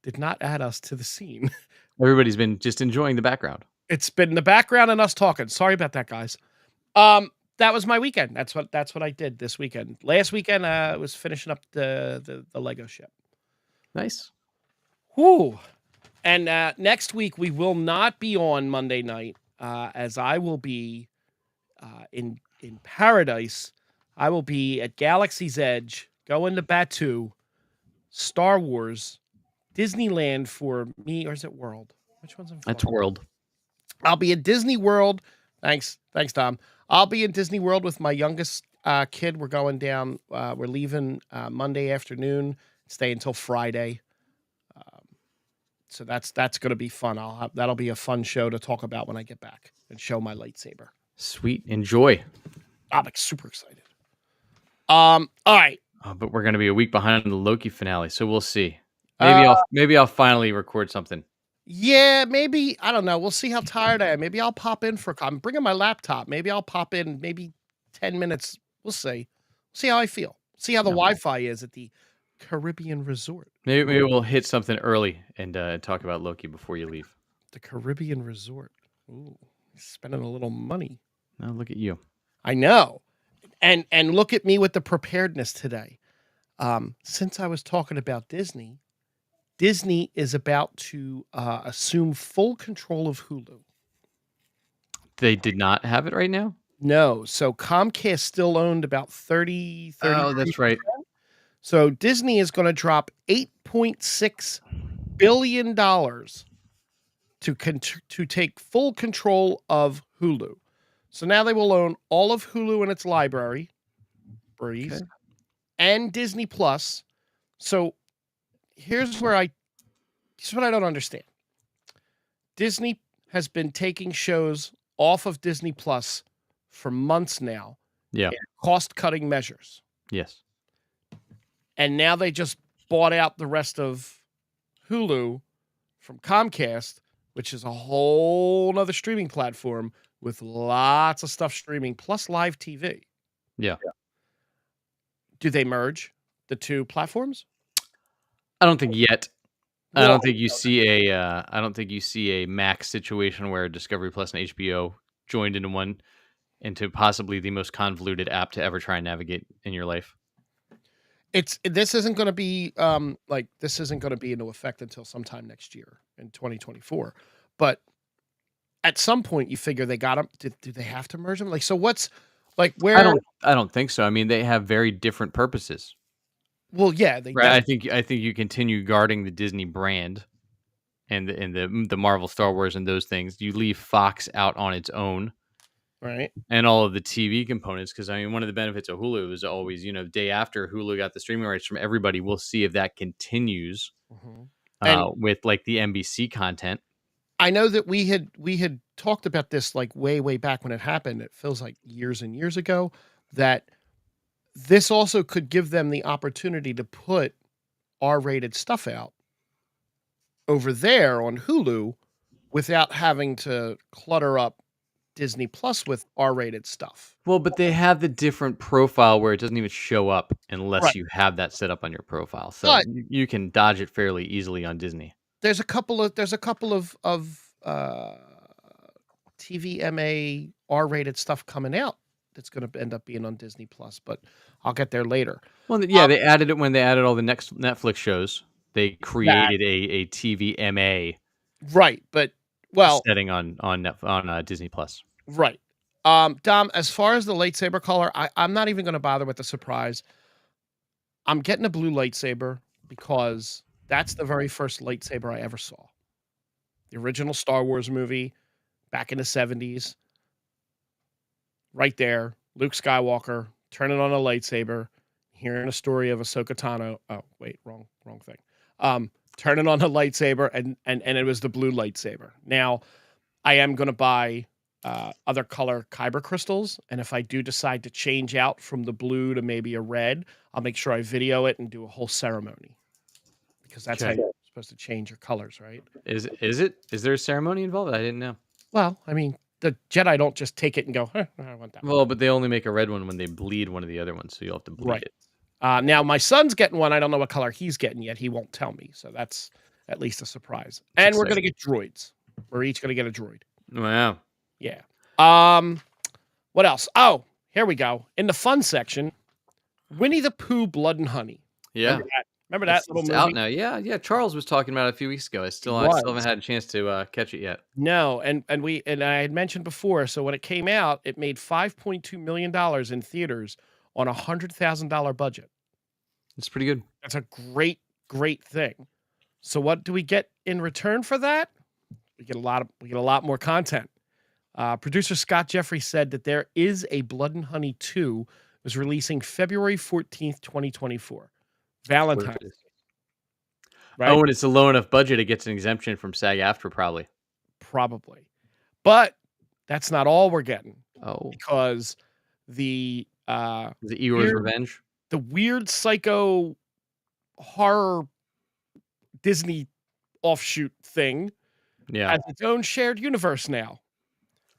did not add us to the scene. Everybody's been just enjoying the background. It's been the background and us talking. Sorry about that, guys. That was my weekend. That's what I did this weekend. Last weekend, I was finishing up the Lego ship. Nice. Whoo! And next week we will not be on Monday night, as I will be in paradise. I will be at Galaxy's Edge, going to Batu, Star Wars, Disneyland for me, or is it World? Which one's in Florida? That's World. I'll be at Disney World. Thanks, Tom. I'll be in Disney World with my youngest kid. We're going down. We're leaving Monday afternoon, stay until Friday. So that's going to be fun. That'll be a fun show to talk about when I get back and show my lightsaber. Sweet, enjoy. I'm super excited. All right. But we're going to be a week behind on the Loki finale, so we'll see. Maybe I'll finally record something. Yeah, maybe. I don't know. We'll see how tired I am. Maybe I'll pop in I'm bringing my laptop. Maybe I'll pop in 10 minutes. We'll see. See how I feel. See how the Wi-Fi is at the Caribbean Resort. Maybe we'll hit something early and talk about Loki before you leave. The Caribbean Resort. Ooh, spending a little money. Now look at you. I know. And look at me with the preparedness today. Since I was talking about Disney is about to assume full control of Hulu. They did not have it right now? No. So Comcast still owned about 30. Oh, that's right. So Disney is going to drop $8.6 billion to take full control of Hulu. So now they will own all of Hulu and its library, and Disney Plus. So here's what I don't understand. Disney has been taking shows off of Disney Plus for months now. Yeah. Cost-cutting measures. Yes. And now they just bought out the rest of Hulu from Comcast, which is a whole nother streaming platform with lots of stuff streaming, plus live TV. Yeah. Do they merge the two platforms? I don't think yet. I don't think you see a Max situation where Discovery Plus and HBO joined into possibly the most convoluted app to ever try and navigate in your life. This isn't going to be into effect until sometime next year in 2024. But at some point, you figure they got them. Do they have to merge them? Like, so what's like where? I don't think so. I mean, they have very different purposes. Well, yeah, right. I think you continue guarding the Disney brand and the Marvel, Star Wars, and those things. You leave Fox out on its own. Right. And all of the TV components, because I mean, one of the benefits of Hulu is always, day after Hulu got the streaming rights from everybody, we'll see if that continues with like the NBC content. I know that we had talked about this like way back when it happened. It feels like years and years ago, that this also could give them the opportunity to put R-rated stuff out over there on Hulu without having to clutter up Disney Plus with R-rated stuff. Well, but they have the different profile where it doesn't even show up unless you have that set up on your profile. So you can dodge it fairly easily on Disney. There's a couple of TVMA R-rated stuff coming out that's going to end up being on Disney Plus, but I'll get there later. Well, yeah, they added it when they added all the next Netflix shows. They created a TVMA, right? But setting on Disney Plus. Right. Dom, as far as the lightsaber color, I'm not even going to bother with the surprise. I'm getting a blue lightsaber because that's the very first lightsaber I ever saw. The original Star Wars movie back in the 70s. Right there, Luke Skywalker turning on a lightsaber, hearing a story of Ahsoka Tano. Oh, wait, wrong thing. Turning on a lightsaber, and it was the blue lightsaber. Now, I am going to buy other color kyber crystals, and if I do decide to change out from the blue to maybe a red, I'll make sure I video it and do a whole ceremony, because that's how you're supposed to change your colors, right? Is it? Is there a ceremony involved? I didn't know. Well, I mean, the Jedi don't just take it and go, I want that. Well, but they only make a red one when they bleed one of the other ones, so you'll have to bleed it. Now my son's getting one. I don't know what color he's getting yet. He won't tell me. So that's at least a surprise. It's And we're gonna exciting. get droids. We're each gonna get a droid. Wow. Yeah. Um, what else? Oh, here we go. In the fun section, Winnie the Pooh, Blood and Honey. Yeah. Remember that? Remember that little It's out movie? now. Yeah, yeah. Charles was talking about it a few weeks ago. It I still haven't was. had a chance to catch it yet. No, and I had mentioned before, so when it came out, it made $5.2 million in theaters on a $100,000 budget. It's pretty good. That's a great, great thing. So what do we get in return for that? We get a lot more content. Producer Scott Jeffrey said that there is a Blood and Honey 2 was releasing February 14th, 2024. Valentine's, right? Oh, and it's a low enough budget, it gets an exemption from SAG-AFTRA probably. Probably. But that's not all we're getting Oh, because the is it Eeyore's weird, Revenge? the weird psycho horror Disney offshoot thing Yeah. has its own shared universe now.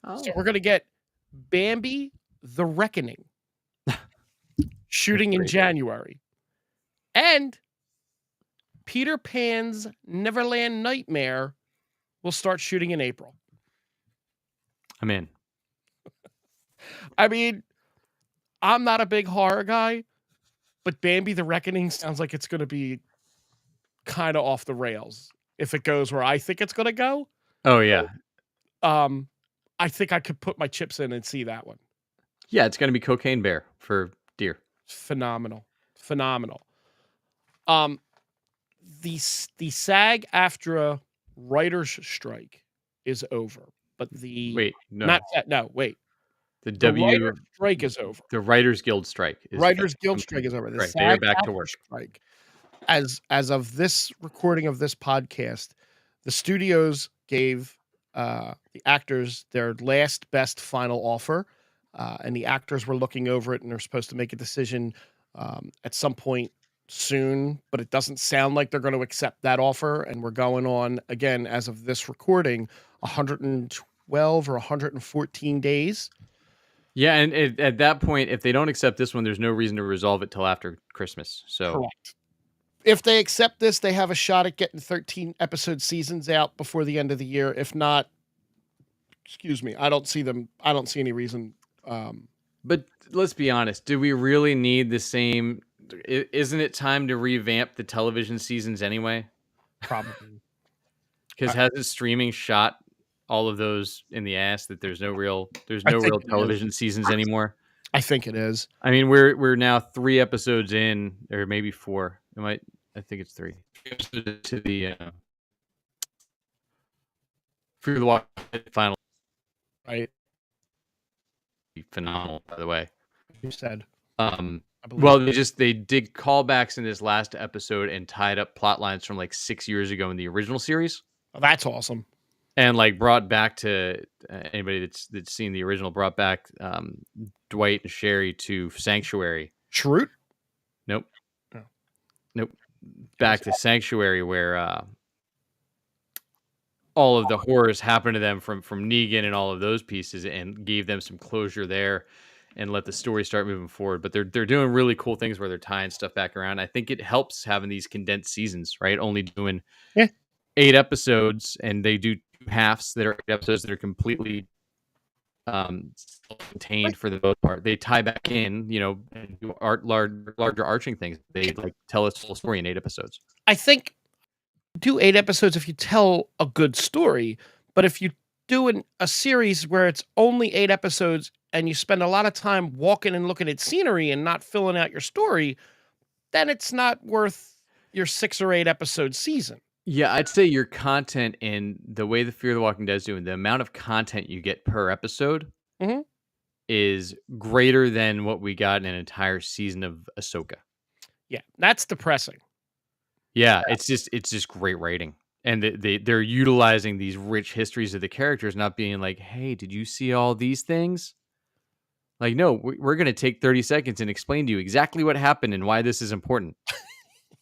So Oh, we're gonna get Bambi the Reckoning shooting in great. January. And Peter Pan's Neverland Nightmare will start shooting in April. I'm in. I mean, I'm not a big horror guy, but Bambi the Reckoning sounds like it's going to be kind of off the rails if it goes where I think it's going to go. Oh yeah. Um, I think I could put my chips in and see that one. Yeah, it's gonna be Cocaine Bear for deer. Phenomenal, phenomenal. Um, the SAG-AFTRA writers' strike is over, but the Wait, no. not no wait. The The writers' strike is over. the Writers Guild strike is Writers Guild strike is over. The right. They are back to SAG-AFTRA work. strike, as of this recording of this podcast, the studios gave the actors their last best final offer, and the actors were looking over it and they're supposed to make a decision at some point soon, but it doesn't sound like they're going to accept that offer. And we're going on again, as of this recording, 112 or 114 days. Yeah, and at that point, if they don't accept this one, there's no reason to resolve it till after Christmas. So Correct. If they accept this, they have a shot at getting 13 episode seasons out before the end of the year. If not, excuse me, I don't see any reason. But let's be honest, do we really need the same? Isn't it time to revamp the television seasons anyway? Probably. Because hasn't streaming shot all of those in the ass that there's no real I think it is. television seasons anymore? I think it is. I mean, we're now 3 episodes in, or maybe 4. I think it's 3. 3 episodes to the Fear the Walking Dead final. Right. Phenomenal, by the way. You said. Well, they did callbacks in this last episode and tied up plot lines from like 6 years ago in the original series. Oh, that's awesome. And like brought back to anybody that's seen the original, brought back Dwight and Sherry to Sanctuary. Schrute? Nope. Oh. Nope. Back to Sanctuary, where all of the horrors happened to them from Negan and all of those pieces, and gave them some closure there and let the story start moving forward. But they're doing really cool things where they're tying stuff back around. I think it helps having these condensed seasons, right? Only doing 8 episodes, and they do 2 halves that are 8 episodes that are completely contained for the most part. They tie back in, and do larger arching things. They like tell a full story in 8 episodes. I think do 8 episodes if you tell a good story, but if you do a series where it's only 8 episodes and you spend a lot of time walking and looking at scenery and not filling out your story, then it's not worth your 6 or 8 episode season. Yeah, I'd say your content and the way the Fear the Walking Dead is doing, the amount of content you get per episode is greater than what we got in an entire season of Ahsoka. Yeah, that's depressing. Yeah, it's just great writing. And they're utilizing these rich histories of the characters, not being like, hey, did you see all these things? Like, no, we're going to take 30 seconds and explain to you exactly what happened and why this is important.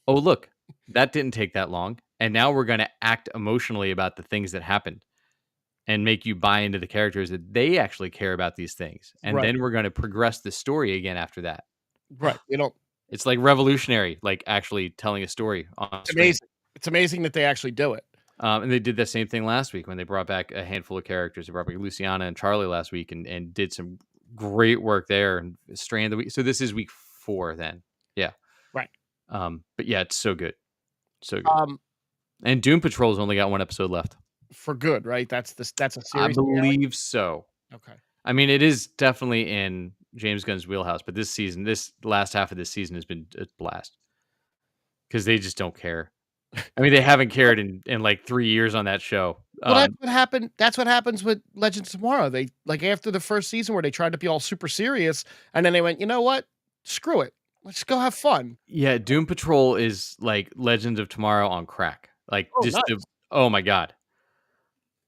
Oh, look, that didn't take that long. And now we're going to act emotionally about the things that happened and make you buy into the characters that they actually care about these things. And then we're going to progress the story again after that. Right. It's like revolutionary, like actually telling a story on It's screen. amazing. It's amazing that they actually do it. And they did the same thing last week when they brought back a handful of characters. They brought back Luciana and Charlie last week and did some great work there. And Strand the week. So this is week 4 then. Yeah. Right. But yeah, it's so good. So good. Um, And Doom Patrol's only got 1 episode left. for good, right? That's a I series. believe so. Okay. I mean, it is definitely in James Gunn's wheelhouse, but this last half of this season has been a blast because they just don't care. I mean, they haven't cared in like 3 years on that show. Well, that's what happened. That's what happens with Legends of Tomorrow. They like after the first season where they tried to be all super serious, and then they went, you know what? Screw it. Let's go have fun. Yeah, Doom Patrol is like Legends of Tomorrow on crack. Like Oh, just nice. oh my god.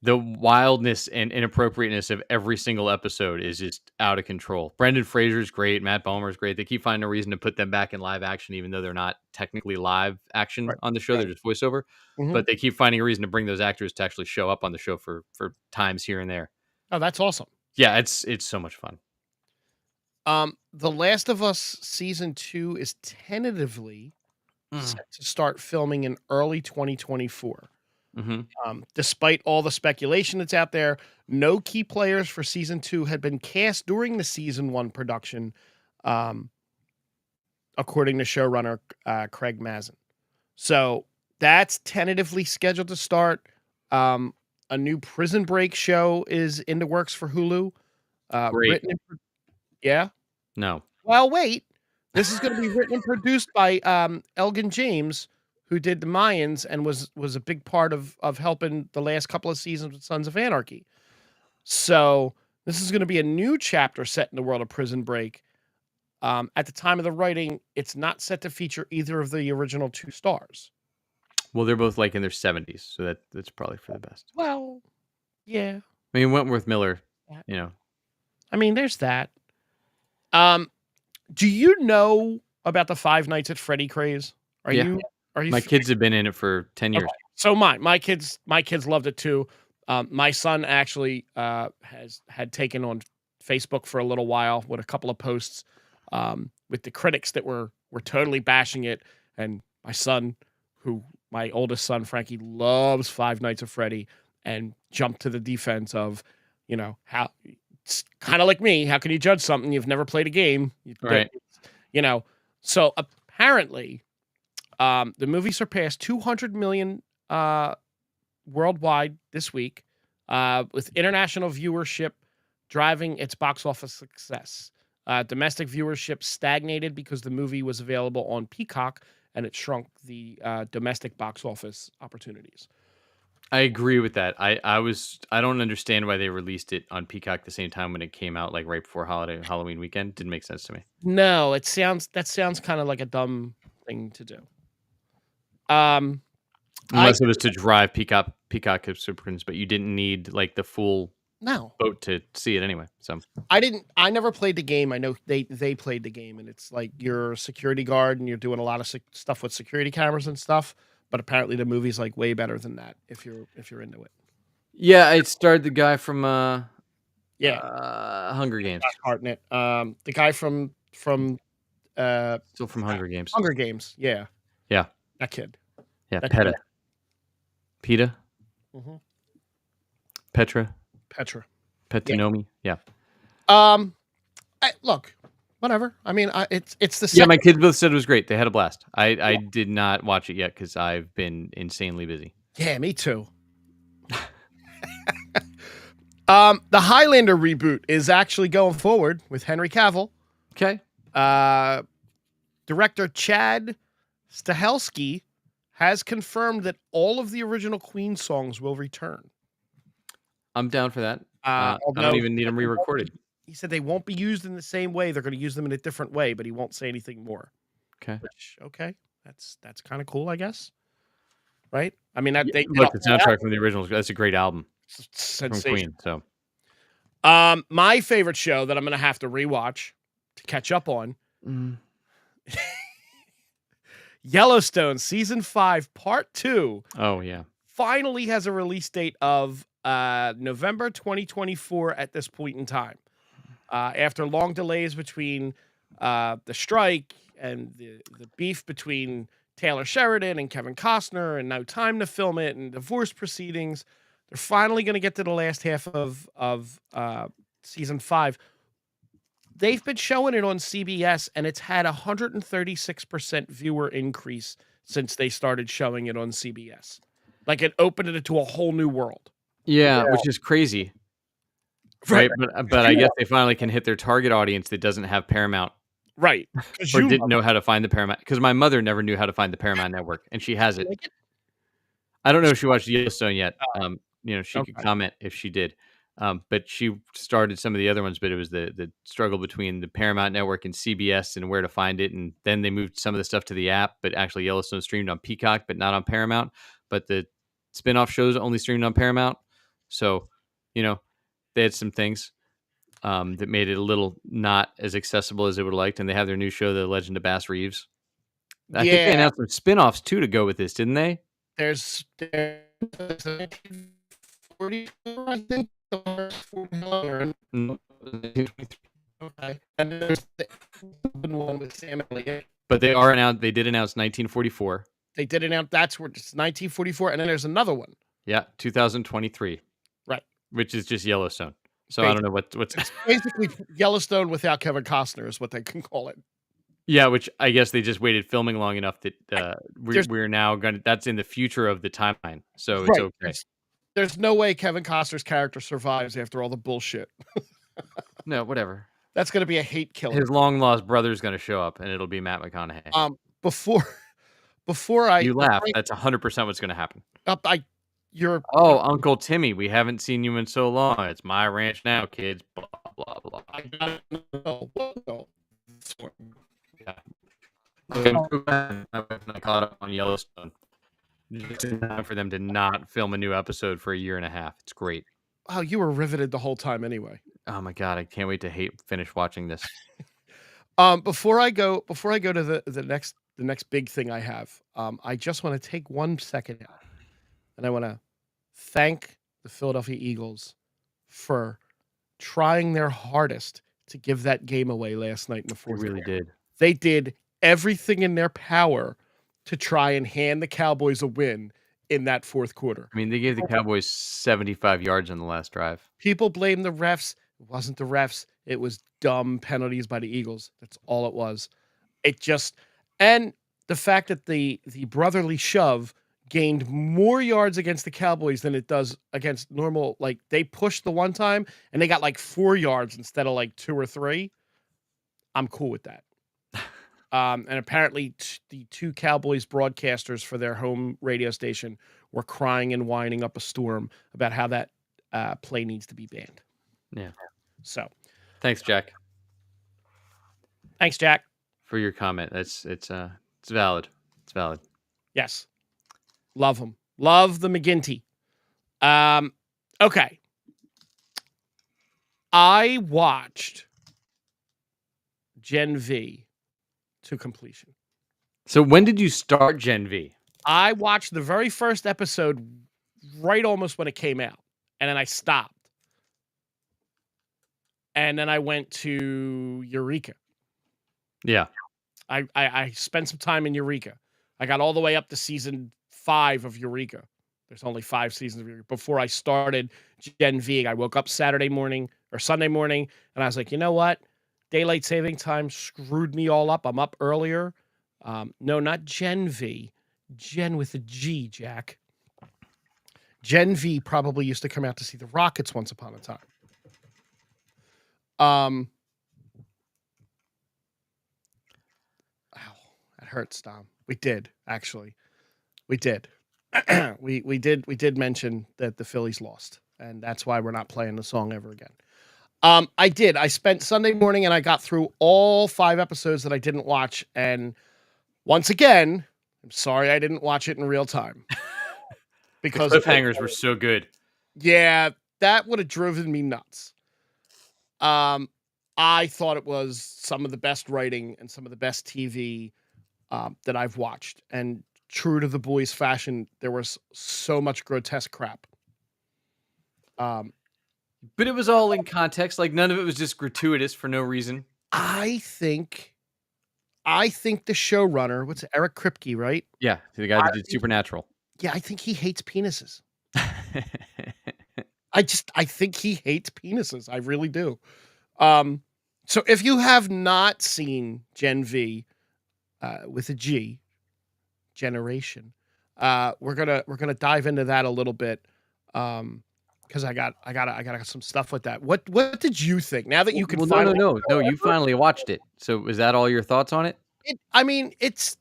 The wildness and inappropriateness of every single episode is just out of control. Brendan Fraser's great, Matt Bomer's great. They keep finding a reason to put them back in live action, even though they're not technically live action Right. on the show. Right. They're just voiceover. Mhm. But they keep finding a reason to bring those actors to actually show up on the show for times here and there. Oh, that's awesome. Yeah, it's so much fun. The Last of Us season 2 is tentatively set to start filming in early 2024. Despite all the speculation that's out there, no key players for season 2 had been cast during the season 1 production, according to showrunner Craig Mazin. So that's tentatively scheduled to start. A new Prison Break show is in the works for Hulu. Great. Written and yeah. No. Well, wait. This is going to be written and produced by Elgin James, who did the Mayans and was a big part of helping the last couple of seasons with Sons of Anarchy. So this is going to be a new chapter set in the world of Prison Break. At the time of the writing, it's not set to feature either of the original 2 stars. Well, they're both like in their 70s, so that's probably for the best. Well, yeah. I mean, Wentworth Miller, you know. I mean, there's that. Do you know about the Five Nights at Freddy craze? Are you My kids have been in it for 10 years. Okay. So my kids loved it too. My son actually had taken on Facebook for a little while with a couple of posts with the critics that were totally bashing it, and my oldest son Frankie loves Five Nights at Freddy and jumped to the defense of, how it's kind of like me. How can you judge something you've never played a game? Right. So apparently, the movie surpassed 200 million worldwide this week, with international viewership driving its box office success. Domestic viewership stagnated because the movie was available on Peacock, and it shrunk the domestic box office opportunities. I agree with that. I don't understand why they released it on Peacock the same time when it came out, like right before Halloween weekend. Didn't make sense to me. No, that sounds kind of like a dumb thing to do. Unless it was to drive Peacock subscriptions, but you didn't need like the full boat to see it anyway. So I never played the game. I know they played the game, and it's like you're a security guard and you're doing a lot of stuff with security cameras and stuff. But apparently the movie's like way better than that if you're into it. Yeah, it starred the guy from Hunger Games. Hartnett. The guy from still from Hunger Games. Hunger Games. Yeah. Yeah. That kid. Yeah, That PETA. kid. PETA? Petra? Petinomi. Yeah. Look, whatever. I mean, it's the my kids both said it was great. They had a blast. I did not watch it yet because I've been insanely busy. Yeah, me too. The Highlander reboot is actually going forward with Henry Cavill. Okay. Director Chad Stahelski has confirmed that all of the original Queen songs will return. I'm down for that. I don't even need them re-recorded. He said they won't be used in the same way. They're going to use them in a different way, but he won't say anything more. Okay. Okay. That's kind of cool, I guess. Right? I mean, look, the soundtrack from the originals. That's a great album from Queen. So, my favorite show that I'm going to have to rewatch to catch up on, Yellowstone season 5 part 2. Oh yeah. Finally has a release date of November 2024 at this point in time. After long delays between the strike and the beef between Taylor Sheridan and Kevin Costner and no time to film it and divorce proceedings. They're finally going to get to the last half of season 5. They've been showing it on CBS, and it's had a 136% viewer increase since they started showing it on CBS. Like, it opened it to a whole new world. Yeah, which is crazy, Right. right? But I guess they finally can hit their target audience that doesn't have Paramount Right. Because or you didn't love know how to find the Paramount. Because my mother never knew how to find the Paramount Network, and she has it. it. Like it? I don't know if she watched Yellowstone yet. She could Okay. comment if she did. But she started some of the other ones, but it was the struggle between the Paramount Network and CBS and where to find it. And then they moved some of the stuff to the app, but actually Yellowstone streamed on Peacock, but not on Paramount. But the spin-off shows only streamed on Paramount. So, they had some things that made it a little not as accessible as they would have liked. And they have their new show, The Legend of Bass Reeves. I think they Yeah. announced some spin-offs too to go with this, didn't they? There's a 1944, I think. The first 40 Mm, Okay. And then there's the one with Sam Elliott. But they did announce 1944. They did announce that's where it's 1944, and then there's another one. Yeah, 2023. Right. Which is just Yellowstone. So I don't know what's It's basically Yellowstone without Kevin Costner is what they can call it. Yeah, which I guess they just waited filming long enough that we're now gonna that's in the future of the timeline. So it's Right. okay. There's no way Kevin Costner's character survives after all the bullshit. No, whatever. That's gonna be a hate killer. His long lost brother's gonna show up and it'll be Matt McConaughey. Before You laugh. That's 100% what's gonna happen. you're Oh, Uncle Timmy, we haven't seen you in so long. It's my ranch now, kids. Blah blah blah. I gotta know. Yeah. My wife and I caught up on Yellowstone. Just in time for them to not film a new episode for a year and a half. It's great. Oh, you were riveted the whole time anyway. Oh my god, I can't wait to finish watching this. Before I go to the next big thing I have, I just want to take 1 second out, and I want to thank the Philadelphia Eagles for trying their hardest to give that game away last night in the They fourth really quarter. did. They did everything in their power to try and hand the Cowboys a win in that fourth quarter. I mean, they gave the Cowboys 75 yards on the last drive. People blame the refs. It wasn't the refs. It was dumb penalties by the Eagles. That's all it was. It just and the fact that the brotherly shove gained more yards against the Cowboys than it does against normal. Like, they pushed the one time and they got like 4 yards instead of like 2 or 3. I'm cool with that. And apparently the 2 Cowboys broadcasters for their home radio station were crying and whining up a storm about how that play needs to be banned. Yeah. So Thanks, Jack, thanks, Jack. for your comment. It's valid. It's valid. Yes. Love him. Love the McGinty. Okay. I watched Gen V to completion. So when did you start Gen V? I watched the very first episode right almost when it came out, and then I stopped. And then I went to Eureka. Yeah. I spent some time in Eureka. I got all the way up to season 5 of Eureka. There's only 5 seasons of Eureka. Before I started Gen V, I woke up Saturday morning or Sunday morning, and I was like, you know what? Daylight saving time screwed me all up. I'm up earlier. No, not Gen V. Gen with a G, Jack. Gen V probably used to come out to see the Rockets once upon a time. Ow, that hurts, Dom. We did, actually. We did. we did mention that the Phillies lost, and that's why we're not playing the song ever again. I did. I spent Sunday morning and I got through all 5 episodes that I didn't watch, and once again, I'm sorry I didn't watch it in real time. Because the cliffhangers were so good. Yeah, that would have driven me nuts. I thought it was some of the best writing and some of the best TV that I've watched. And true to the boys' fashion, there was so much grotesque crap. But it was all in context. Like, none of it was just gratuitous for no reason. I think I think the showrunner, what's it, Eric Kripke, right? Yeah, the guy I that did think Supernatural. yeah, I think he hates penises. I think he hates penises, I really do. Um, so if you have not seen Gen V, with a G, generation, we're gonna dive into that a little bit, because I got some stuff with that. What did you think? Now that you could No, no, finally no, go no, you over finally watched it. So was that all your thoughts on it? it, I mean, it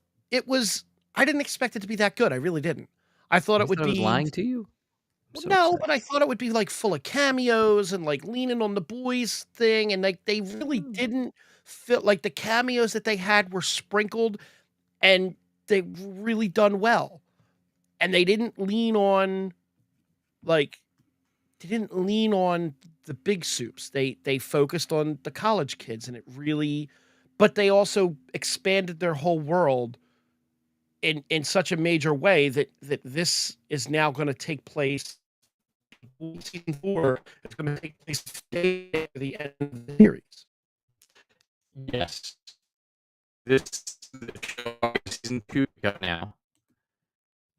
was I didn't expect it to be that good, I really didn't. I thought it You would thought I was be lying to you? I'm well, so no, upset. but I thought it would be, like, full of cameos and, like, leaning on the boys thing, and, like, they really Mm. didn't feel like the cameos that they had were sprinkled, and they really done well, and like they didn't lean on the big soups. They focused on the college kids, and it really but they also expanded their whole world in such a major way that this is now gonna take place season 4 is gonna take place at the end of the series. Yes. This the show season 2 out now,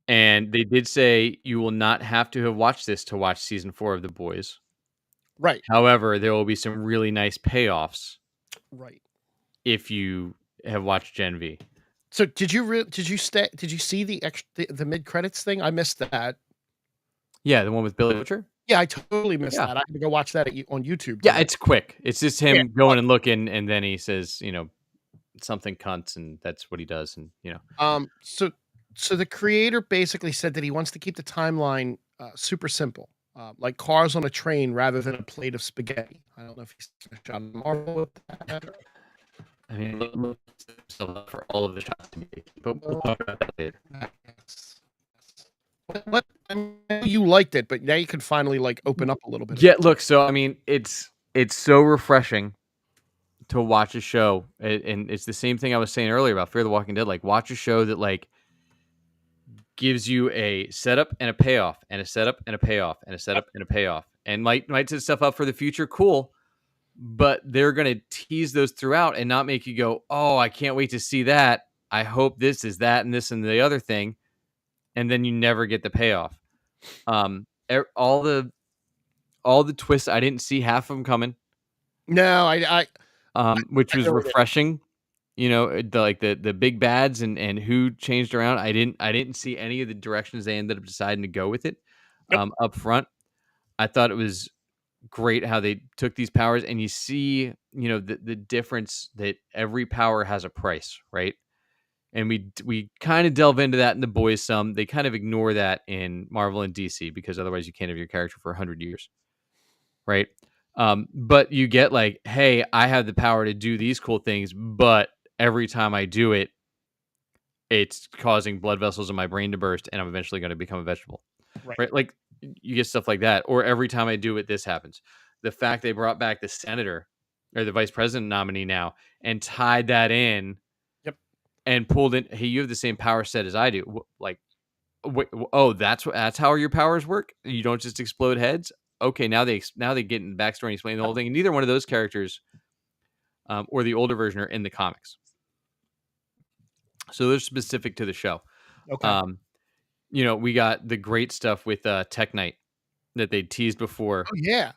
and they did say you will not have to have watched this to watch season 4 of The Boys. Right, However, there will be some really nice payoffs right. if you have watched Gen V. So did you see the mid-credits thing? I missed that. Yeah, the one with Billy Butcher? Yeah, I totally missed Yeah. that. I had to go watch that on YouTube Yeah, today. it's quick. It's just Yeah, him going and looking, and then he says, something cunts, and that's what he does, and. So the creator basically said that he wants to keep the timeline, super simple, like cars on a train rather than a plate of spaghetti. I don't know if he's gonna shot Marvel with that or I mean, look himself up for all of the shots to be taken, but we'll talk about that later. yes. What I know you liked it, but now you can finally, like, open up a little bit Yeah, about it. look, so I mean, it's so refreshing to watch a show, and it's the same thing I was saying earlier about Fear the Walking Dead. Like, watch a show that like gives you a setup and a payoff, and a setup and a payoff, and a Yep. setup and a payoff, and might set stuff up for the future. Cool, but they're gonna tease those throughout and not make you go, "Oh, I can't wait to see that. I hope this is that and this and the other thing," and then you never get the payoff. All the twists I didn't see half of them coming, No, I which I was really didn't. refreshing. The big bads and who changed around. I didn't see any of the directions they ended up deciding to go with it Yep. up front. I thought it was great how they took these powers, and you see, the difference that every power has a price, right? And we kind of delve into that in the boys some. They kind of ignore that in Marvel and DC because otherwise you can't have your character for 100 years, right? But you get like, hey, I have the power to do these cool things, but every time I do it, it's causing blood vessels in my brain to burst, and I'm eventually going to become a vegetable, Right. right? Like you get stuff like that, or every time I do it, this happens. The fact they brought back the senator or the vice president nominee now and tied that in Yep. and pulled in, hey, you have the same power set as I do. Like, wait, oh, that's how your powers work. You don't just explode heads. Okay, now they get in the backstory and explain the Yep. whole thing. And neither one of those characters, or the older version, are in the comics, so they're specific to the show. Okay. Um, we got the great stuff with Tech Knight that they teased before, Oh, yeah.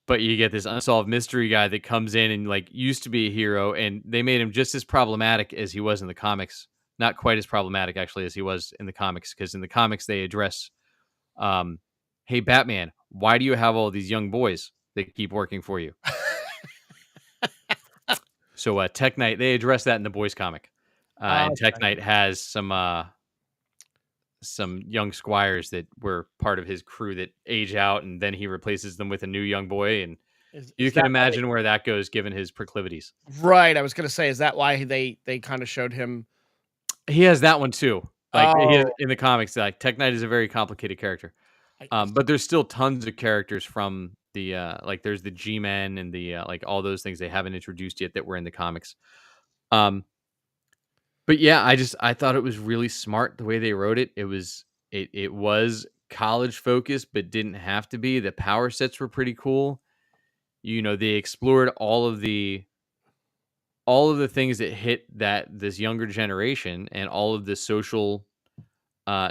but you get this unsolved mystery guy that comes in and like used to be a hero, and they made him just as problematic as he was in the comics. Not quite as problematic actually as he was in the comics, because in the comics they address, um, hey Batman, why do you have all these young boys that keep working for you? So Tech Knight, they address that in the boys comic, and Tech Okay. Knight has some young squires that were part of his crew that age out, and then he replaces them with a new young boy, and you Is can that why imagine where that goes given his proclivities. right, I was gonna say, is that why they kinda showed him He has that one too. Like, he has oh, in the comics, like, Tech Knight is a very complicated character. I But there's still tons of characters from the, like, there's the G-Men and the, like, all those things they haven't introduced yet that were in the comics. Um, but yeah, I thought it was really smart the way they wrote it. It was college focused, but didn't have to be. The power sets were pretty cool. They explored all of the things that hit this younger generation and all of the social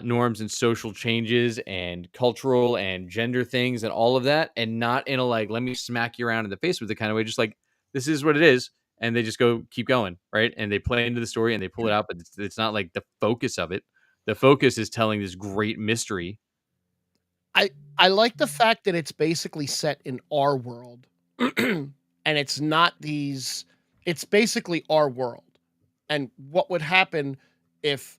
norms and social changes and cultural and gender things and all of that, and not in a like, let me smack you around in the face with the kind of way, just like, this is what it is. And they just keep going, right? And they play into the story and they pull it out, but it's not like the focus of it. The focus is telling this great mystery. I I like the fact that it's basically set in our world, and it's not these it's basically our world, and what would happen if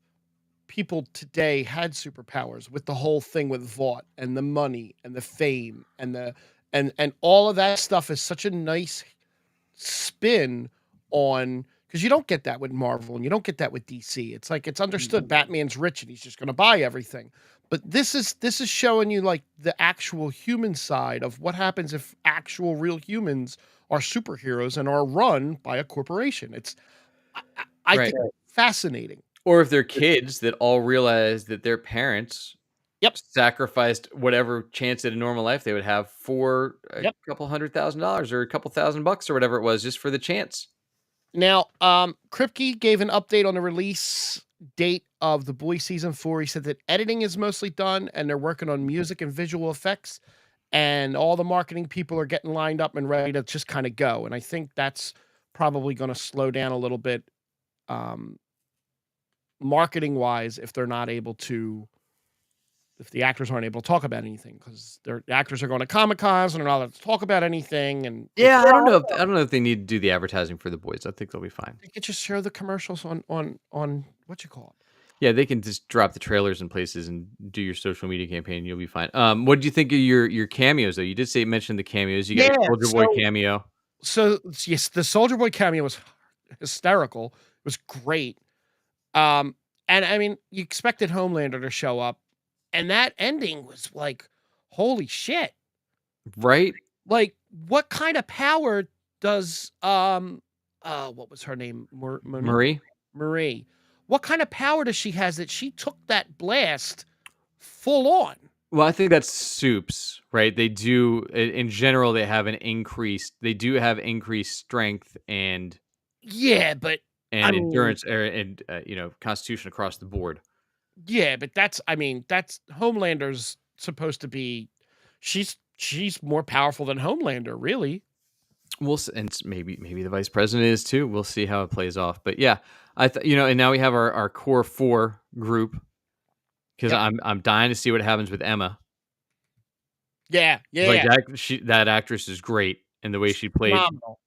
people today had superpowers with the whole thing with Vought and the money and the fame and the and all of that stuff is such a nice spin on because you don't get that with Marvel and you don't get that with DC. It's like it's understood Batman's rich and he's just going to buy everything. But this is showing you like the actual human side of what happens if actual real humans are superheroes and are run by a corporation. I Right. think it's fascinating. Or if they're kids that all realize that their parents Yep, sacrificed whatever chance at a normal life they would have for a yep. couple $100,000 or a couple $1,000 or whatever it was, just for the chance. Now, Kripke gave an update on the release date of The Boys season 4. He said that editing is mostly done and they're working on music and visual effects, and all the marketing people are getting lined up and ready to just kind of go. And I think that's probably going to slow down a little bit, um, marketing wise, if they're not able to, if the actors aren't able to talk about anything because the actors are going to Comic Cons and they're not allowed to talk about anything. And Yeah, I don't know if they need to do the advertising for the boys. I think they'll be fine. they could just show the commercials on what you call it. Yeah, they can just drop the trailers in places and do your social media campaign. You'll be fine. What do you think of your cameos though? You did say mention the cameos. You got Yeah, your Soldier Boy cameo. so yes, the Soldier Boy cameo was hysterical. It was great. Um, and I mean, you expected Homelander to show up, and that ending was like, holy shit! Right? Like, what kind of power does what was her name? Monique Marie? Marie. What kind of power does she has that she took that blast full on? Well, I think that's soups, right? They do in general. They do have increased strength Yeah, but I and mean, endurance, and constitution across the board. yeah, but that's I mean, that's Homelander's supposed to be she's more powerful than Homelander, really. And maybe the vice president is too. We'll see how it plays off. But yeah, and now we have our core four group because Yep. I'm dying to see what happens with Emma. Yeah, Like yeah. that actress is great, and the way she Phenomenal.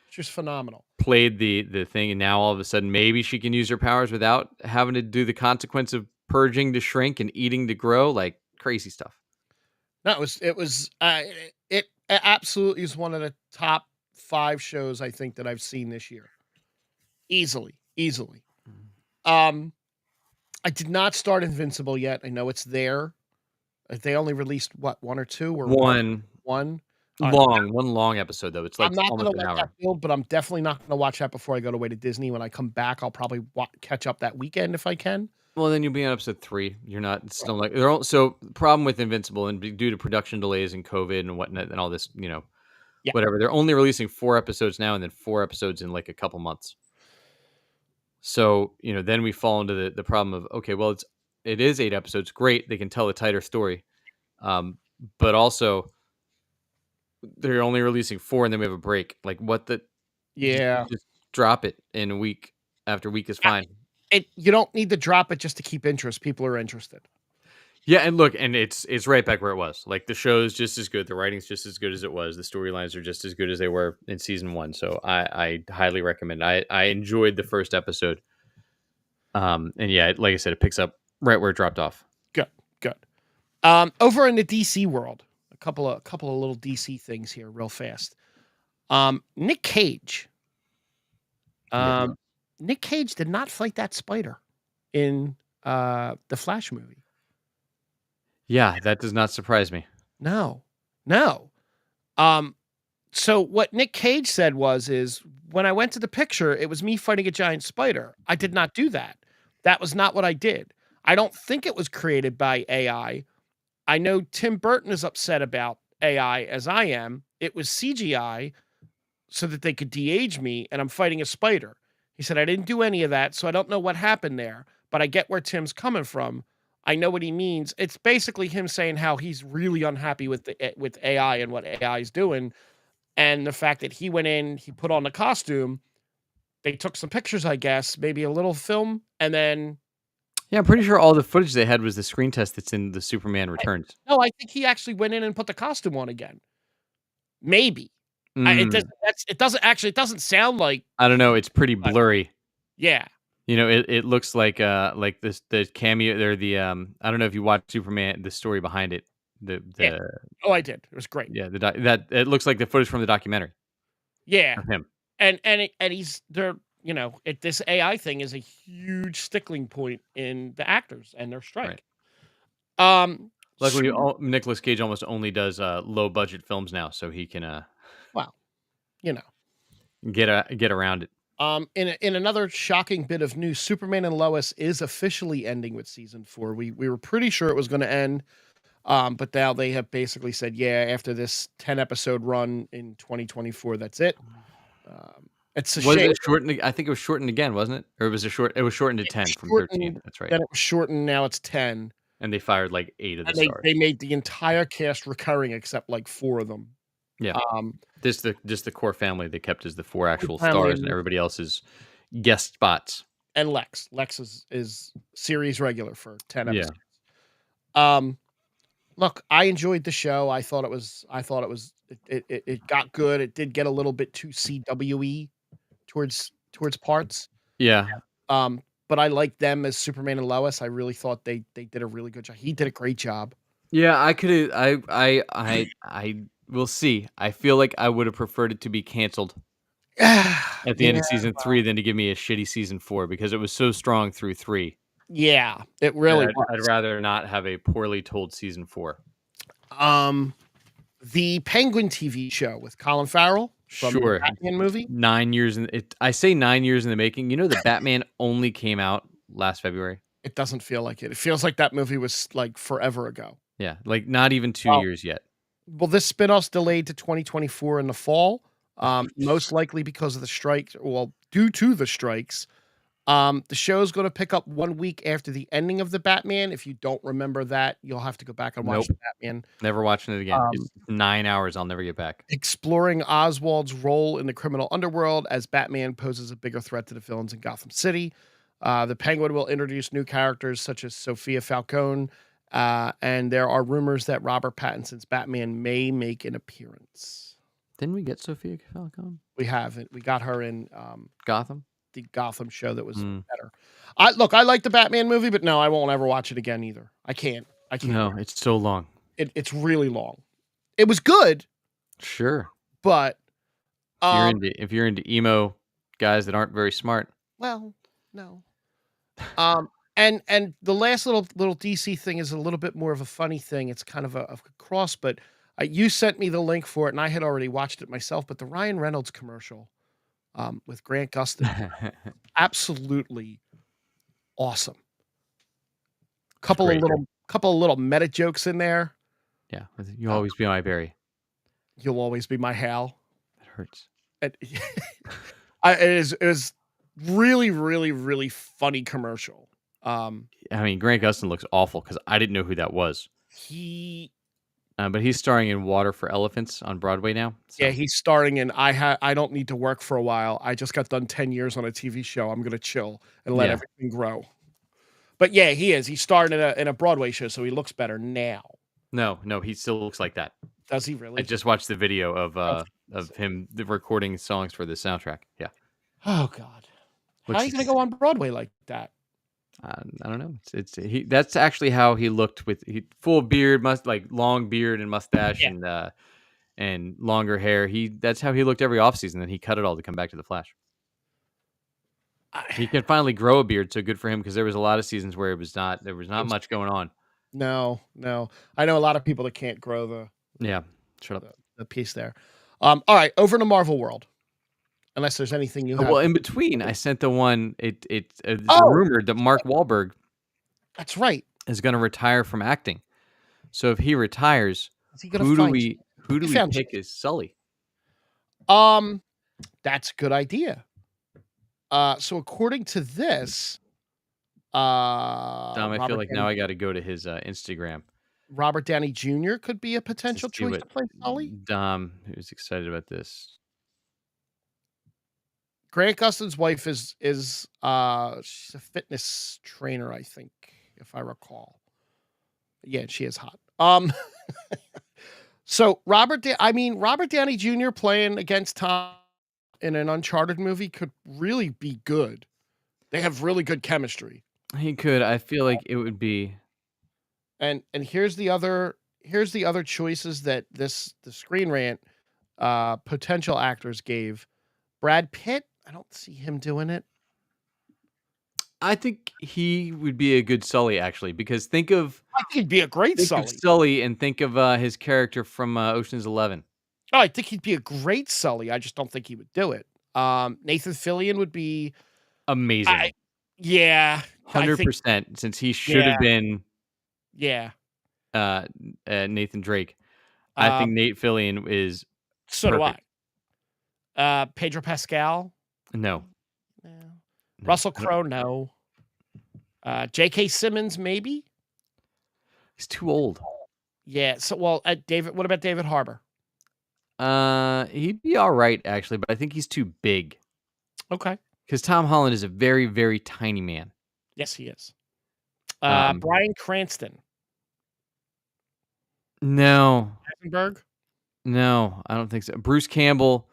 She's phenomenal. played the thing, and now all of a sudden maybe she can use her powers without having to do the consequence of purging to shrink and eating to grow, like crazy stuff. No, it absolutely is one of the top 5 shows I think that I've seen this year. Easily, easily. Um, I did not start Invincible yet. I know it's there. They only released what, 1 or 2 or 1? One 1? Alright, one long episode though. It's I'm like not gonna almost an let that hour. build, but I'm definitely not gonna watch that before I go away to Disney. When I come back, I'll probably catch up that weekend if I can. Well, then you'll be on episode 3. You're not it's still like they're all, so the problem with Invincible and due to production delays and COVID and whatnot and all this, Yeah. whatever. They're only releasing 4 episodes now and then 4 episodes in like a couple months. So, then we fall into the problem of, okay, well, it is 8 episodes. Great. They can tell a tighter story. But also they're only releasing 4 and then we have a break. Like what the Yeah. just drop it in a week after week is fine. You don't need to drop it just to keep interest. People are interested. Yeah, and look, and it's right back where it was. Like the show is just as good, the writing's just as good as it was, the storylines are just as good as they were in season 1. So I highly recommend. I enjoyed the first episode. And yeah, like I said, it picks up right where it dropped off. Good, good. Over in the DC world, a couple of little DC things here, real fast. Nick Cage. Yeah. Nick Cage did not fight that spider in the Flash movie. Yeah, that does not surprise me. No, no. So what Nick Cage said is when I went to the picture, it was me fighting a giant spider. I did not do that. That was not what I did. I don't think it was created by AI. I know Tim Burton is upset about AI as I am. It was CGI. so that they could de-age me, and I'm fighting a spider." He said, "I didn't do any of that, so I don't know what happened there, but I get where Tim's coming from. I know what he means." It's basically him saying how he's really unhappy with with AI and what AI is doing, and the fact that he went in, he put on the costume, they took some pictures, I guess, maybe a little film, and then Yeah, I'm pretty sure all the footage they had was the screen test that's in the Superman Returns. no, I think he actually went in and put the costume on again. Maybe. Mm, It doesn't sound like I don't know. It's pretty but blurry. yeah, You know, it looks like this the cameo or the I don't know if you watch Superman, the story behind it. yeah. The Oh, I did. It was great. yeah, that it looks like the footage from the documentary Yeah. of him. And he's there, this AI thing is a huge stickling point in the actors and their Right. strike. Um, Luckily, Super Nicolas Cage almost only does low budget films now, so he can well, you know. get around it. In another shocking bit of news, Superman and Lois is officially ending with season 4. We were pretty sure it was going to end, but now they have basically said, yeah, after this 10-episode run in 2024, that's it. It's a Was shame. it shortened? I think it was shortened again, wasn't it? Or was it short? It was shortened to It was 10 from 13. shortened, That's right. then it was shortened, now it's 10, And they fired like 8 of the and they stars. made the entire cast recurring except like 4 of them. Yeah. Um, Just the core family they kept as the 4 Cord actual Family stars and everybody else is guest spots. and Lex. Lex is series regular for 10 Yeah. episodes. Um, Look, I enjoyed the show. It got good. It did get a little bit too CWE towards parts. Yeah. Um, but I liked them as Superman and Lois. I really thought they did a really good job. He did a great job. Yeah, I could I will see. I feel like I would have preferred it to be canceled at the end Yeah, of season 3 than to give me a shitty season 4 because it was so strong through 3. yeah, it And really I'd was. rather not have a poorly told season 4. Um, the Penguin TV show with Colin Farrell from the Sure. Batman movie. 9 years in it I say 9 years in the making. You know the Batman only came out last February? It doesn't feel like it. It feels like that movie was like forever ago. Yeah, like not even 2 Well, years yet. this spinoff's delayed to 2024 in the fall, most likely because of the strikes. Well, due to the strikes, the show's going to pick up 1 week after the ending of the Batman. If you don't remember that, you'll have to go back and watch Nope. the Batman. Never watching it again. Um, It's 9 hours I'll never get back. Exploring Oswald's role in the criminal underworld as Batman poses a bigger threat to the villains in Gotham City. The Penguin will introduce new characters such as Sophia Falcone, and there are rumors that Robert Pattinson's Batman may make an appearance. Didn't we get Sophia Falcone? We haven't. We got her in Gotham? the Gotham show that was Mm. better. I like the Batman movie, but no, I won't ever watch it again either. I can't. I can't. No, it's so long. It's really long. It was good, Sure. but um, If you're into emo guys that aren't very smart. well, no. And the last little DC thing is a little bit more of a funny thing. It's kind of a cross, but you sent me the link for it, and I had already watched it myself. But the Ryan Reynolds commercial with Grant Gustin, absolutely awesome. It's great. Couple of little meta jokes in there. Yeah, you'll Uh, always be my Barry. You'll always be my Hal. It hurts. And it is really, really, really funny commercial. I mean, Grant Gustin looks awful because I didn't know who that was. He But he's starring in Water for Elephants on Broadway now. Yeah, So he's starring in I don't need to work for a while. I just got done 10 years on a TV show. I'm gonna chill and let yeah, everything grow. But yeah, he is. He starred in a Broadway show, so he looks better now. no, he still looks like that. Does he I really? just watched the video Oh, of him recording songs for the soundtrack. Yeah, oh God. How are looks. you gonna go on Broadway like that? I don't know. It's he. That's actually how he looked with full beard, like long beard and mustache Yeah. and longer hair. That's how he looked every offseason. Then he cut it all to come back to the Flash. He I, can finally grow a beard, so good for him because there was a lot of seasons where there was it not was much going on. no, no. I know a lot of people that can't grow Yeah, shut up. the piece there. All right, over to Marvel World. Unless there's anything you have. Well, in between, I sent the one. It's Oh, rumored that Mark Wahlberg that's right. is going to retire from acting. So if he retires, Is he gonna find who do He we found pick as Sully? Um, That's a good idea. So according to this, Dom, I feel like now I gotta go to his, Instagram Robert Downey Jr. could be a to potential see choice what to play Sully. Dom, who's excited about this. Grant Gustin's wife is she's a fitness trainer, I think, if I recall. Yeah, she is hot. So Robert Downey Jr. playing against Tom in an Uncharted movie could really be good. They have really good chemistry. He could. I feel like it would be And here's the other choices that the Screen Rant potential actors gave. Brad Pitt, I don't see him doing it. I think he would be a good Sully, actually, because I think he'd be a great think of Sully. Sully and think of, his character from, Ocean's 11. Oh, I think he'd be a great Sully. I just don't think he would do it. Nathan Fillion would be I Amazing. yeah, I think 100% since he should yeah, have been, yeah. uh, Nathan Drake. I think Um, Nate Fillion is so do I. perfect. Pedro Pascal? No, No. no, Russell I don't Crowe, no. J.K. Simmons, maybe? he's too old. Yeah, so well, David what about David Harbour? He'd be alright, actually, but I think he's too big. Okay. Because Tom Holland is a very, very tiny man. Yes, he is. Um, Bryan Cranston. no, Eisenberg? no, I don't think so. Bruce Campbell,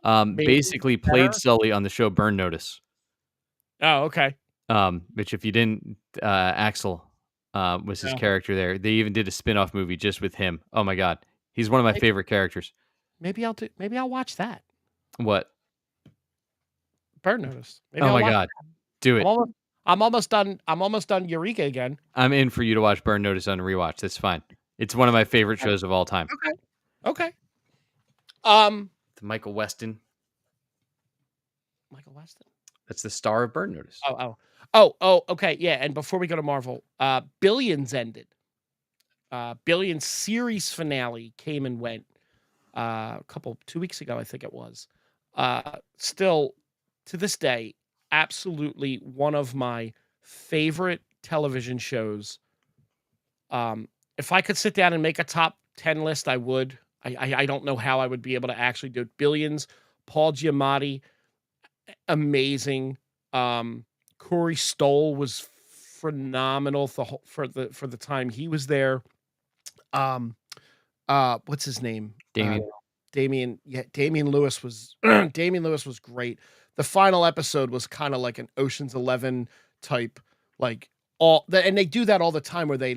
Maybe basically played Jenner? Sully on the show Burn Notice, Oh, okay. which if you didn't, Axel, was his Yeah. character there. They even did a spin-off movie just with him. Oh my god. He's one of my May favorite characters. maybe I'll watch that. What? Burn Notice. Maybe Oh I'll my watch god. Do I'm it. almost I'm almost done Eureka again. I'm in for you to watch Burn Notice on rewatch. That's fine. It's one of my favorite shows of all time. Okay. Okay. Um, It's Michael Weston. Michael Weston? That's the star of Burn Notice. Okay, yeah, and before we go to Marvel, Billions ended. Billions series finale came and went, a couple 2 weeks ago, I think it was. Still, to this day, absolutely one of my favorite television shows. If I could sit down and make a top 10 list, I would. I don't know how I would be able to actually do it. Billions, Paul Giamatti, amazing. Corey Stoll was phenomenal for the time he was there. Um, what's his name? Damien. Damian. Yeah, Damian Lewis was Damian Lewis was great. The final episode was kind of like an Ocean's 11 type, like and they do that all the time where they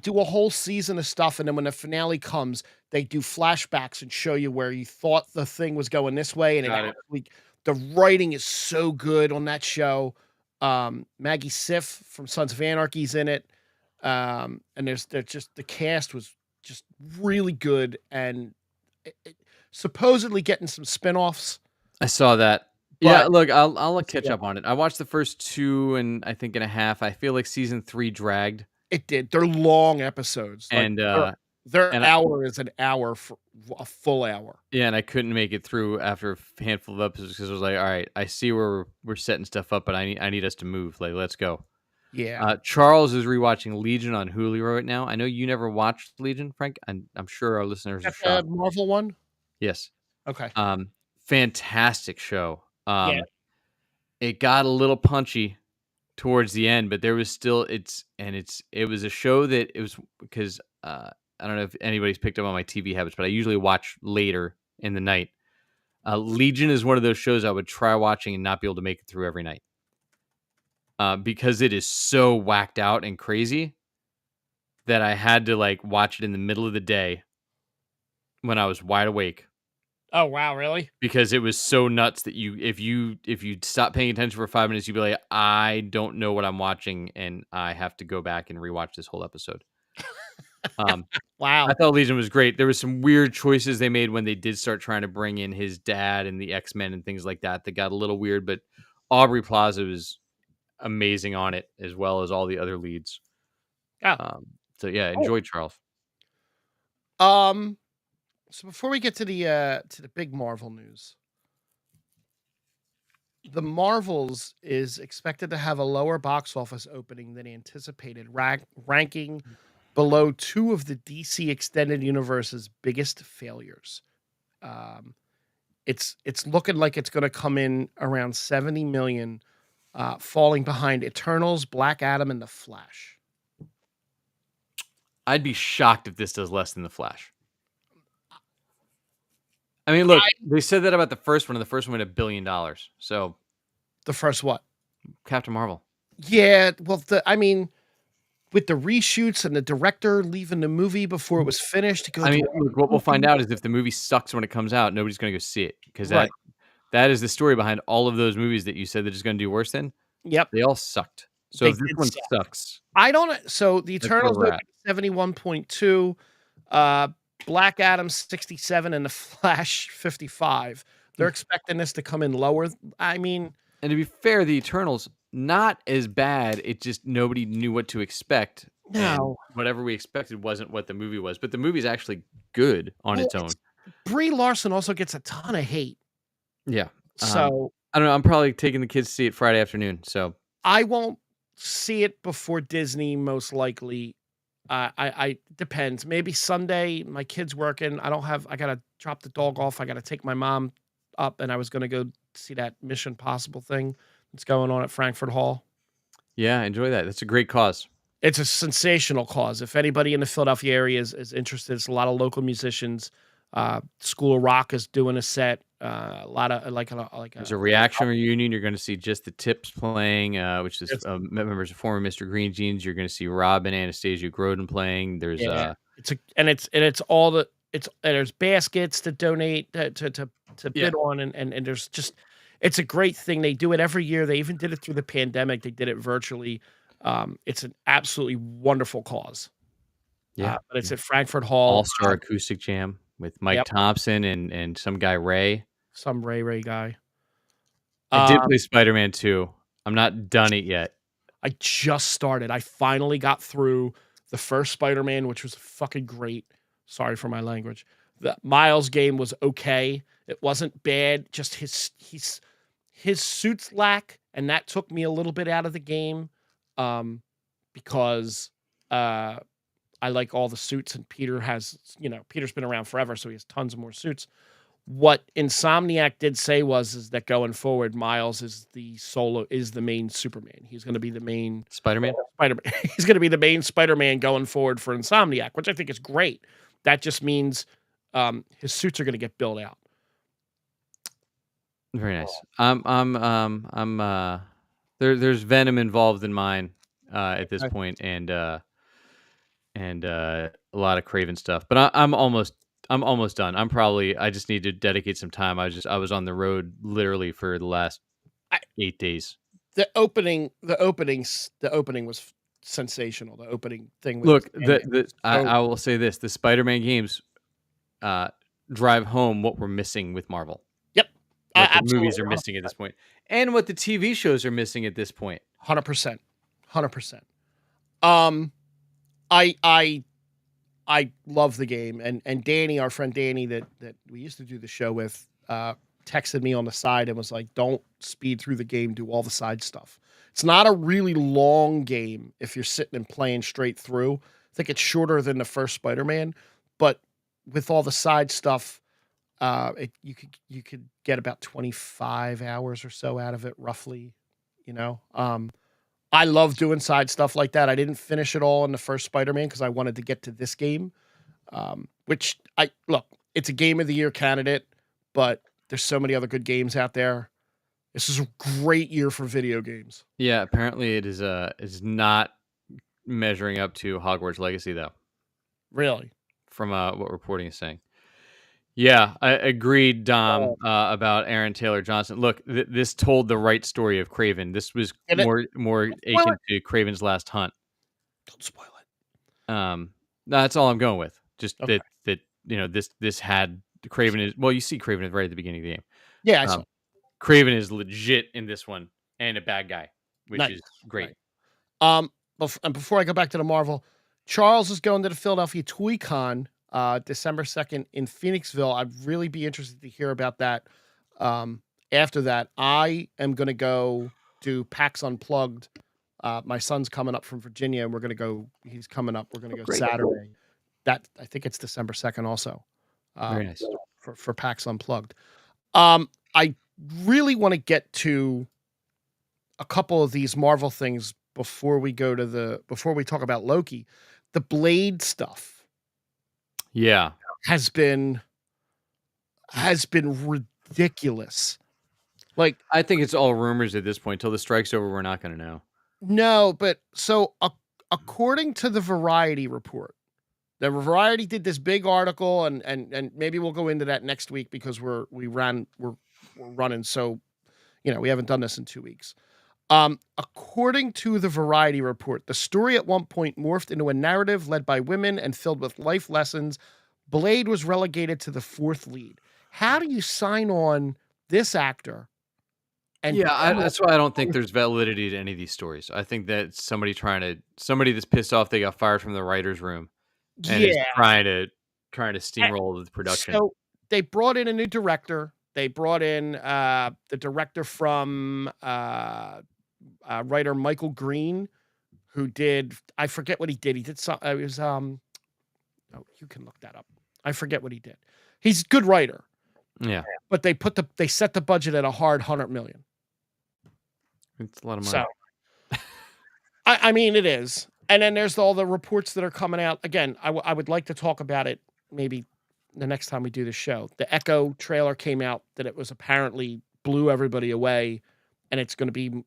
do a whole season of stuff, and then when the finale comes, they do flashbacks and show you where you thought the thing was going this way, and it Got it. actually the writing is so good on that show. Maggie Siff from Sons of Anarchy's in it. And there's just the cast was just really good and supposedly getting some spinoffs, I saw that. Yeah, but look, I'll catch yeah, up on it. I watched the first 2 and I think and a half. I feel like season 3 dragged, it did. They're long episodes. Like and, their and I hour is an hour for a full hour. yeah, and I couldn't make it through after a handful of episodes because I was like, "All right, I see where we're setting stuff up, but I need us to move. Like, let's go." Yeah. Charles is rewatching Legion on Hulu right now. I know you never watched Legion, Frank, and I'm sure our listeners are Is that shocked. the Marvel one? Yes. Okay. Um, fantastic show. Yeah. It got a little punchy towards the end, but there was still it was a show that it was because I don't know if anybody's picked up on my TV habits, but I usually watch later in the night. Legion is one of those shows I would try watching and not be able to make it through every night because it is so whacked out and crazy that I had to like watch it in the middle of the day when I was wide awake Oh, wow, really? because it was so nuts that if you stop paying attention for 5 minutes, you'd be like, I don't know what I'm watching, and I have to go back and rewatch this whole episode. Um, I Wow. thought Legion was great. There was some weird choices they made when they did start trying to bring in his dad and the X-Men and things like that. That got a little weird, but Aubrey Plaza was amazing on it as well as all the other leads. Oh, Um, so yeah, cool. enjoy Charles. Um, so before we get to the big Marvel news, The Marvels is expected to have a lower box office opening than anticipated, ranking below two of the DC Extended Universe's biggest failures. Um, it's looking like it's going to come in around 70 million, falling behind Eternals, Black Adam, and The Flash. I'd be shocked if this does less than The Flash. I mean, look, they said that about the first one, and the first one made $1 billion. So The first what? Captain Marvel. Yeah, well, I mean, with the reshoots and the director leaving the movie before it was finished to go I do mean, all look, the what we'll find movies. out is if the movie sucks when it comes out, nobody's going to go see it because Right. that is the story behind all of those movies that you said that is going to do worse than. Yep. They all sucked. So They if this did one suck. sucks, I don't so the that's where Eternals we're opened at. 71.2, uh, Black Adam 67, and The Flash 55. They're expecting this to come in lower. I mean, And to be fair, the Eternals not as bad. It just nobody knew what to expect, and no. whatever we expected wasn't what the movie was. But the movie's actually good on Well, its own. Brie Larson also gets a ton of hate. Yeah. So I don't know. I'm probably taking the kids to see it Friday afternoon. So I won't see it before Disney, most likely. I depends. Maybe Sunday. My kid's working. I gotta drop the dog off. I gotta take my mom up, and I was gonna go see that Mission Possible thing that's going on at Frankfurt Hall. yeah, enjoy that. That's a great cause. It's a sensational cause. If anybody in the Philadelphia area is interested, it's a lot of local musicians. School of Rock is doing a set. A lot of like There's a a reaction reunion. You're going to see just the Tips playing, which is it's members of former Mr. Green Jeans. You're going to see Rob and Anastasia Grodin playing. There's yeah. It's all the it's and there's baskets to donate to yeah, bid on and there's just it's a great thing. They do it every year. They even did it through the pandemic. They did it virtually. It's an absolutely wonderful cause. yeah, But it's at Frankfurt Hall. All Star Acoustic Jam with Mike Yep, Thompson and some guy Ray. some Ray guy. I did Um, play Spider-Man 2. I'm not done it yet. I just started. I finally got through the first Spider-Man, which was fucking great. Sorry for my language. The Miles game was okay. It wasn't bad. Just his suits lack, and that took me a little bit out of the game, because I like all the suits, and Peter has Peter's been around forever, so he has tons of more suits. What Insomniac did say is that going forward, Miles is the main Superman. He's going to be the main Spider-Man? Spider-Man. He's going to be the main Spider-Man going forward for Insomniac, which I think is great. That just means his suits are going to get built out. Very nice. There's Venom involved in mine at this Okay. point, and a lot of Craven stuff. But I'm almost done. I just need to dedicate some time. I was on the road literally for the last I, 8 days. the opening was sensational. The opening thing with Look, Sandman was so I will say this: the Spider-Man games uh, drive home what we're missing with Marvel, yep, what the movies absolutely are missing at this point, and what the TV shows are missing at this point. 100%, 100%. Um, I love the game, and Danny, our friend Danny, that we used to do the show with, texted me on the side and was like, "Don't speed through the game. Do all the side stuff." It's not a really long game if you're sitting and playing straight through. I think it's shorter than the first Spider-Man, but with all the side stuff, you could get about 25 hours or so out of it, roughly. You know, I love doing side stuff like that. I didn't finish it all in the first Spider-Man because I wanted to get to this game, which I look, it's a game of the year candidate, but there's so many other good games out there. This is a great year for video games. Yeah, apparently it is not measuring up to Hogwarts Legacy though, Really. from what reporting is saying. Yeah, I agreed, Dom, Oh, about Aaron Taylor Johnson. Look, this told the right story of Craven. This was get it? more Don't spoil akin it. to Craven's Last Hunt. Don't spoil it. Um, that's all I'm going with. Just Okay. that this had Craven is well, you see Craven right at the beginning of the game. Yeah, I saw. Um, Craven is legit in this one and a bad guy, which Nice. is great. Right. Um, and before I go back to the Marvel, Charles is going to the Philadelphia Toy Con, December 2nd in Phoenixville. I'd really be interested to hear about that. After that, I am gonna go do PAX Unplugged. My son's coming up from Virginia, and we're gonna go he's coming up, we're gonna Oh, go great. Saturday. That I think it's December 2nd also, Very um, nice. for PAX Unplugged. I really wanna get to a couple of these Marvel things before we talk about Loki. The Blade stuff Yeah. has been ridiculous. Like, I think it's all rumors at this point. Till the strike's over, we're not gonna know. no, but so according to the Variety report, the Variety did this big article, and maybe we'll go into that next week because we're running, so we haven't done this in 2 weeks. According to the Variety report, the story at one point morphed into a narrative led by women and filled with life lessons. Blade was relegated to the fourth lead. How do you sign on this actor and Yeah, put him on that's why I don't think fourth? there's validity to any of these stories. I think that somebody that's pissed off they got fired from the writers' room and is Yeah. trying to a- steamroll the production. So they brought in a new director. They brought in the director from writer Michael Green, who did I forget what he did. He did some. It was oh, you can look that up. I forget what he did. He's a good writer, Yeah, but they set the budget at a hard 100 million. it's a lot of So money. I mean it is. And then there's all the reports that are coming out. Again, I would like to talk about it maybe the next time we do the show. The Echo trailer came out that it was apparently blew everybody away, and it's going to be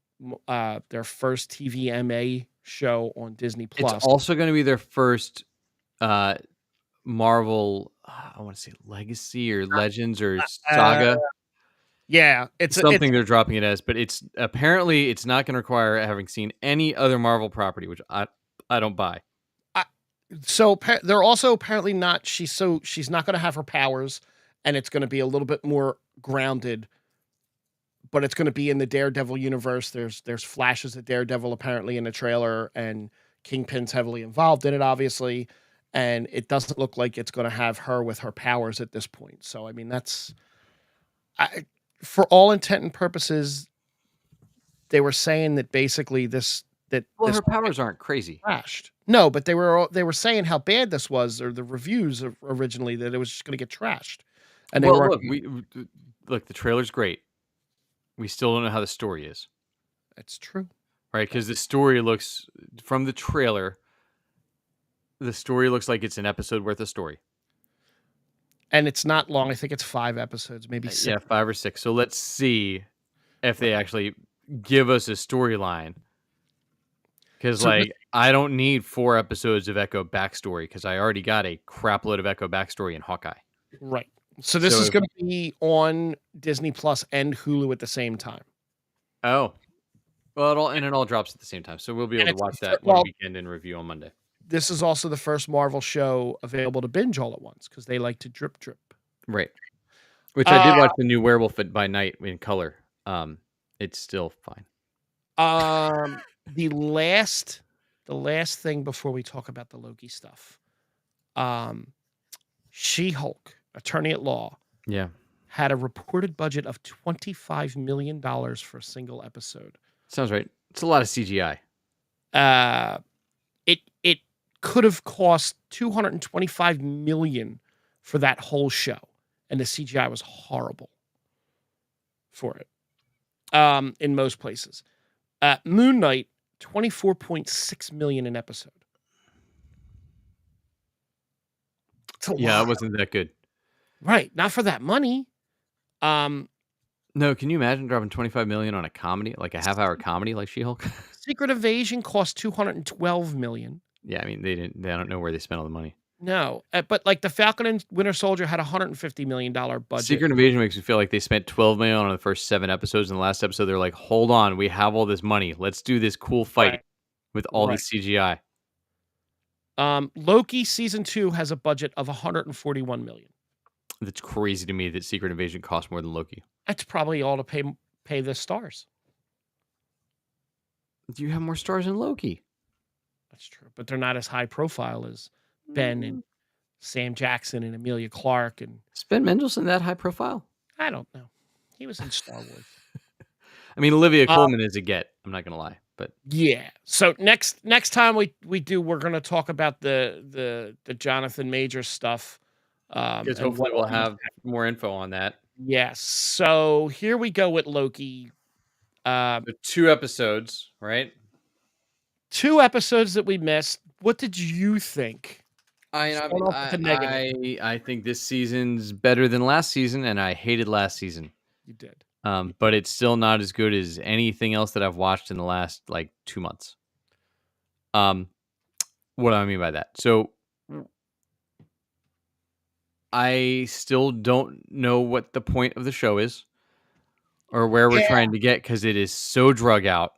their first TVMA show on Disney It's Plus. also going to be their first uh, Marvel. I want to say Legacy or Legends or Uh, Saga, yeah, it's something they're dropping it as. But it's not going to require having seen any other Marvel property, which I don't buy. I, so they're also apparently not. She's not going to have her powers, and it's going to be a little bit more grounded. But it's going to be in the Daredevil universe. There's flashes of Daredevil apparently in the trailer, and Kingpin's heavily involved in it, obviously. And it doesn't look like it's going to have her with her powers at this point. So I mean, I, for all intent and purposes, they were saying that basically Well, this her powers aren't crazy. trashed. No, but they were saying how bad this was, or the reviews originally that it was just going to get trashed, and they Well, weren't. look. The trailer's great. We still don't know how the story is, It's true. right? Because the story looks from the trailer. The story looks like it's an episode worth of story. And it's not long. I think it's 5 episodes, maybe Yeah, 6. 5 or 6. So let's see if they Right. actually give us a storyline. Because, So this like, I don't need 4 episodes of Echo backstory because I already got a crap load of Echo backstory in Hawkeye. right. So this So is if gonna be on Disney Plus and Hulu at the same time. oh, well, it all drops at the same time. So we'll be And able to it's watch the that one well, weekend and review on Monday. this is also the first Marvel show available to binge all at once because they like to drip drip. Right. Which I did Uh, watch the new Werewolf by Night in color. It's still fine. um, the last thing before we talk about the Loki stuff. Um, She-Hulk, Attorney at Law, Yeah. had a reported budget of $25 million for a single episode. Sounds right. It's a lot of CGI. Uh, it could have cost 225 million for that whole show, and the CGI was horrible for it. In most places. Moon Knight, 24.6 million an episode. It's a Yeah, it lot. wasn't that good. Right, not for that money. Um, No, can you imagine dropping 25 million on a comedy, like a half-hour comedy like She-Hulk? Secret Invasion cost 212 million. Yeah, I mean, they don't know where they spent all the money. No, but like the Falcon and Winter Soldier had a $150 million budget. Secret Invasion makes me feel like they spent 12 million on the first 7 episodes, and the last episode they're like, "Hold on, we have all this money. Let's do this cool Right, fight with all right. this CGI." Loki season 2 has a budget of 141 million. That's crazy to me that Secret Invasion costs more than Loki. That's probably all to pay the stars. Do you have more stars than Loki? That's true, but they're not as high profile as Ben and Sam Jackson and Emilia Clarke, and Is Ben Mendelsohn that high profile? I don't know. He was in Star Wars. I mean, Olivia Uh, Colman is a get. I'm not gonna lie, but yeah. So next time we do, we're gonna talk about the Jonathan Major stuff, because and what hopefully we'll all these. have more info on that. Yes. So here we go with Loki. Um, So 2 episodes, right? 2 episodes that we missed. What did you think? I Start mean, off with the negative. I think this season's better than last season, and I hated last season. You did. But it's still not as good as anything else that I've watched in the last like 2 months. Um, what do I mean by that? So I still don't know what the point of the show is or where we're Yeah. trying to get because it is so drug out.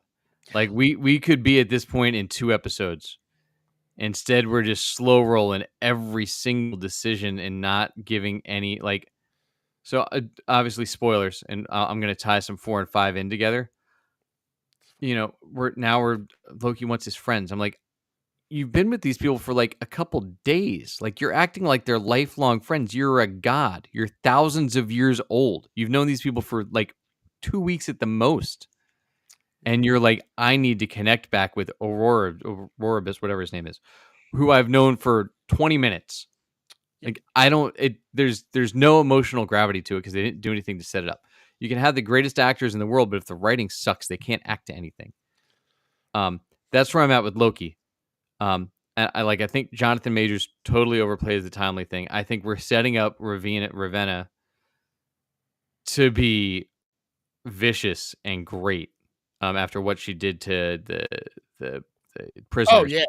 Like we could be at this point in 2 episodes. Instead, we're just slow rolling every single decision and not giving any like. So obviously spoilers, and I'm gonna tie some 4 and 5 in together. We're Loki wants his friends. I'm like, you've been with these people for like a couple days. Like you're acting like they're lifelong friends. You're a god. You're thousands of years old. You've known these people for like 2 weeks at the most. And you're like, I need to connect back with Aurorabus, whatever his name is, who I've known for 20 minutes. Yep. Like I don't it there's no emotional gravity to it because they didn't do anything to set it up. You can have the greatest actors in the world, but if the writing sucks, they can't act to anything. Um, that's where I'm at with Loki. And I think Jonathan Majors totally overplays the timely thing. I think we're setting up Ravenna to be vicious and great. After what she did to the Oh prisoners. yeah.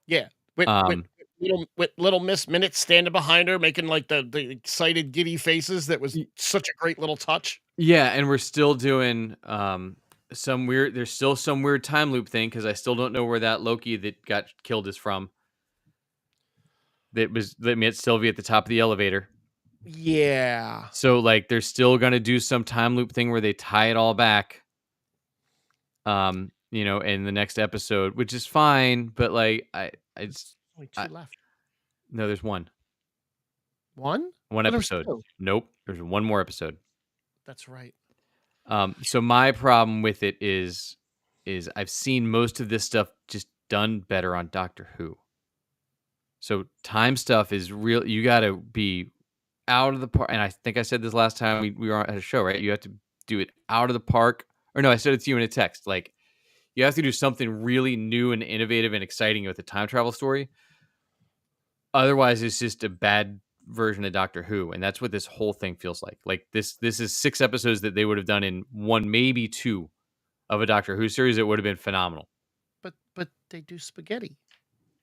Yeah. Um, With little Miss Minute standing behind her, making like the excited, giddy faces. That was y- such a great little touch. yeah, and we're still doing some weird. There's still some weird time loop thing because I still don't know where that Loki that got killed is from. That met Sylvie at the top of the elevator. Yeah. So like they're still gonna do some time loop thing where they tie it all back. In the next episode, which is fine, but like I There's just only I 2 left. no, there's one. 1? One Oh, there's episode. 2. Nope, there's one more episode. That's right. So my problem with it is I've seen most of this stuff just done better on Doctor Who. So time stuff is real. You got to be out of the park. And I think I said this last time we were at a show, right? You have to do it out of the park. Or no, I said it to you in a text. Like you have to do something really new and innovative and exciting with a time travel story. Otherwise, it's just a bad version of Doctor Who, and that's what this whole thing feels like. Like this is 6 episodes that they would have done in one, maybe two, of a Doctor Who series. It would have been phenomenal. But they do spaghetti.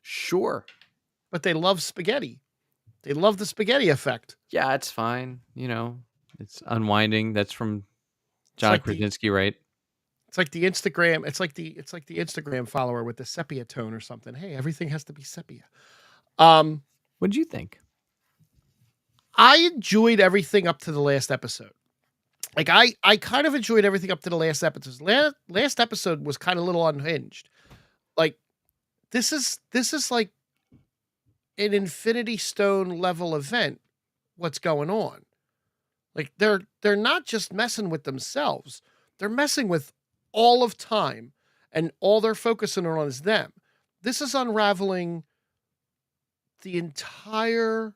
Sure. But they love spaghetti. They love the spaghetti effect. Yeah, it's fine. It's unwinding. That's from It's John like the Krasinski, right? it's like the Instagram. It's like the Instagram follower with the sepia tone or something. Hey, everything has to be sepia. Um, What did you think? I enjoyed everything up to the last episode. Like I kind of enjoyed everything up to the last episode. Last episode was kind of a little unhinged. Like this is like an Infinity Stone level event. What's going on? Like they're not just messing with themselves. They're messing with all of time, and all they're focusing on is them. This is unraveling the entire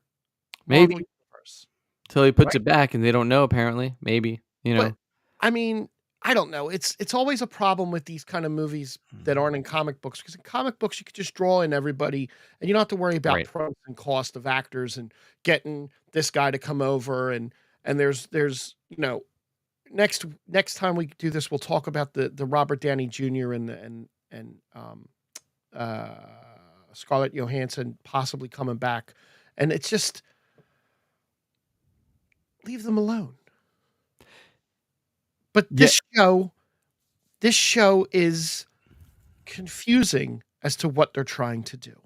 Marvel Maybe universe, till he puts right? it back, and they don't know. Apparently, maybe But I mean, I don't know. It's always a problem with these kind of movies that aren't in comic books, because in comic books you could just draw in everybody and you don't have to worry about Right. price and cost of actors and getting this guy to come over, and there's next time we do this we'll talk about the Robert Downey Jr. and uh Scarlett Johansson possibly coming back, and it's just leave them alone. But Yeah. this show is confusing as to what they're trying to do.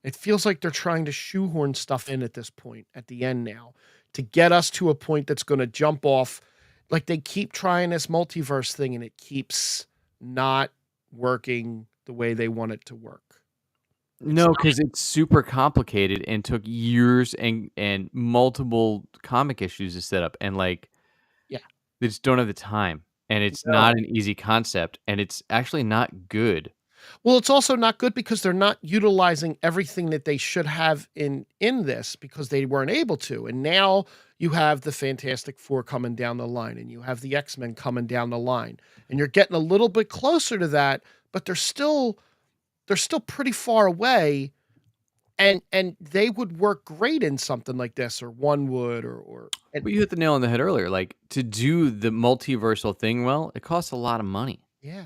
It feels like they're trying to shoehorn stuff in at this point, at the end now, to get us to a point that's gonna jump off. Like, they keep trying this multiverse thing, and it keeps not working the way they want it to work. It's No, not. because it's super complicated and took years and multiple comic issues to set up. And like Yeah. They just don't have the time, and it's No. not an easy concept, and it's actually not good. Well, it's also not good because they're not utilizing everything that they should have in this because they weren't able to, and now you have the Fantastic Four coming down the line, and you have the X-Men coming down the line, and you're getting a little bit closer to that, but they're still pretty far away, and they would work great in something like this, or one would, or and But you hit the nail on the head earlier, like, to do the multiversal thing well, it costs a lot of money, yeah.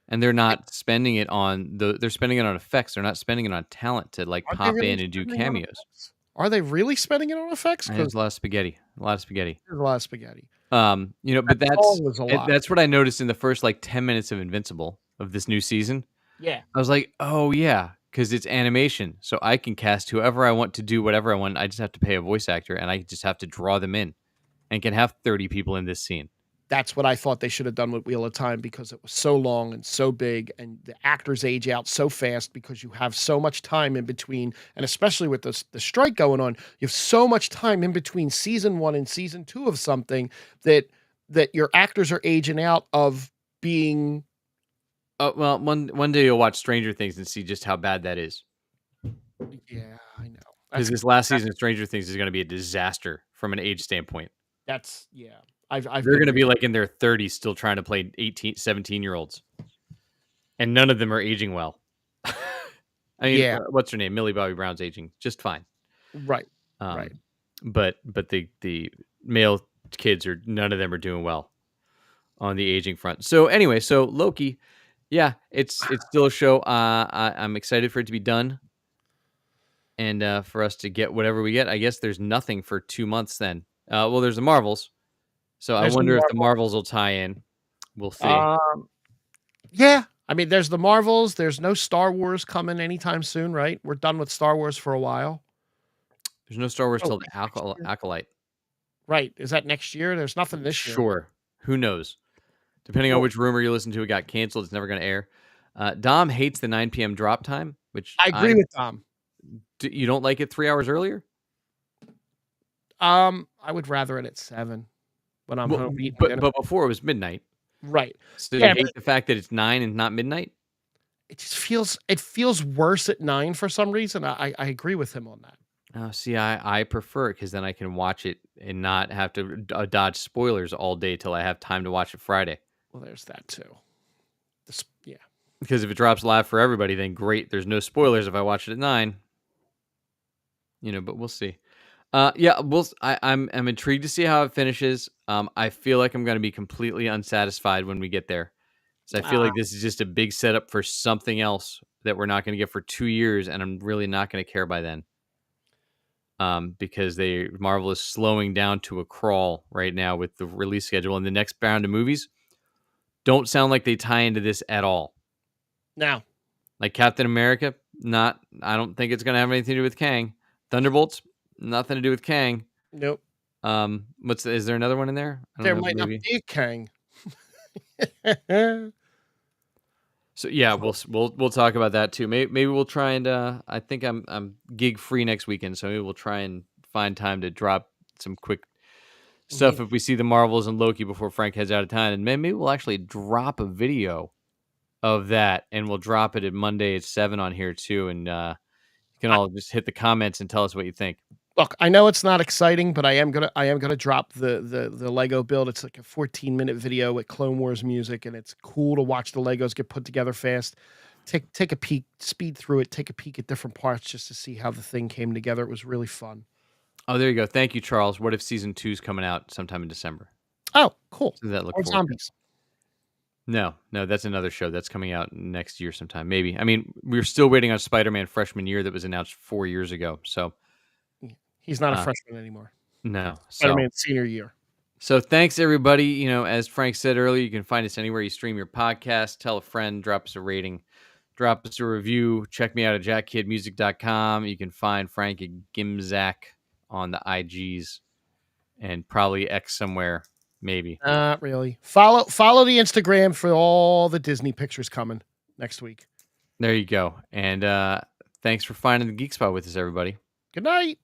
and they're Like, not spending it on they're spending it on effects, they're not spending it on talent to, like, are they pop really in and do spending it on cameos. effects? Are they really spending it on effects? And it's Because a lot of spaghetti, a lot of spaghetti. there's a lot of spaghetti. But That song was a lot. that's what I noticed in the first, like, 10 minutes of Invincible, of this new season. Yeah. I was like, "Oh, yeah, because it's animation, so I can cast whoever I want to do whatever I want, I just have to pay a voice actor, and I just have to draw them in, and can have 30 people in this scene." That's what I thought they should have done with Wheel of Time because it was so long and so big, and the actors age out so fast because you have so much time in between, and especially with the strike going on, you have so much time in between season 1 and season 2 of something that your actors are aging out of being. Oh, well, one day you'll watch Stranger Things and see just how bad that is. Yeah, I know. Because That's this last that season of Stranger Things is gonna be a disaster from an age standpoint. that's yeah. I've They're been gonna be, reading. like, in their 30s still trying to play 18, 17-year-olds, and none of them are aging well. I mean, Yeah, what's her name? Millie Bobby Brown's aging just fine. right, right. Um, but the male kids are none of them are doing well on the aging front. So anyway, so Loki, yeah, it's still a show. I'm excited for it to be done, and for us to get whatever we get. I guess there's nothing for 2 months then. Well, there's the Marvels, so I There's the wonder if the Marvel. Marvels will tie in. We'll see. Um, yeah, I mean, there's the Marvels, there's no Star Wars coming anytime soon, right? We're done with Star Wars for a while. There's no Star Wars Oh, till wait, the next year? Acolyte. Right, is that next year? There's nothing this year. Sure, who knows? Depending on Well, which rumor you listen to, it got canceled. It's never going to air. Dom hates the 9 p.m. drop time, which I agree with Tom. you don't like it 3 hours earlier. I would rather it at 7 when I'm Well, home eating but dinner. before it was midnight. Right. So you Yeah, but hate the fact that it's 9 and not midnight? it feels worse at 9 for some reason. I agree with him on that. Oh, see, I prefer it because then I can watch it and not have to dodge spoilers all day till I have time to watch it Friday. Well, there's that too. Yeah. Because if it drops live for everybody, then great. There's no spoilers if I watch it at 9. But we'll see. Yeah, I'm intrigued to see how it finishes. I feel like I'm going to be completely unsatisfied when we get there. So I feel Ah, like this is just a big setup for something else that we're not going to get for 2 years, and I'm really not going to care by then. Because Marvel is slowing down to a crawl right now with the release schedule, and the next round of movies don't sound like they tie into this at all. now, Like Captain America, not. I don't think it's going to have anything to do with Kang. Thunderbolts, nothing to do with Kang. nope. Is there another one in there? I don't There know. might not Maybe. be a Kang. So yeah, we'll talk about that too. Maybe we'll try and I think I'm gig free next weekend, so maybe we'll try and find time to drop some quick Mhm. stuff if we see the Marvels and Loki before Frank heads out of town, and maybe we'll actually drop a video of that, and we'll drop it at Monday at 7 on here too, and you can I all just hit the comments and tell us what you think. Look, I know it's not exciting, but I am gonna drop the Lego build. It's like a 14-minute video with Clone Wars music, and it's cool to watch the Legos get put together fast. Take a peek, speed through it, take a peek at different parts just to see how the thing came together. It was really fun. Oh, there you go. Thank you, Charles. What if season 2's coming out sometime in December? Oh, cool. So that look More forward to. zombies. No, that's another show that's coming out next year sometime. Maybe. I mean, we're still waiting on Spider-Man freshman year that was announced 4 years ago. So, He's not a uh, freshman anymore. no. Spider-Man's senior year. So thanks everybody. As Frank said earlier, you can find us anywhere you stream your podcast. Tell a friend, drop us a rating, drop us a review. Check me out at jackkidmusic.com. You can find Frank at Gimzak on the IGs and probably X somewhere, maybe. Not really. Follow the Instagram for all the Disney pictures coming next week. There you go. And thanks for finding the Geek Spot with us, everybody. Good night.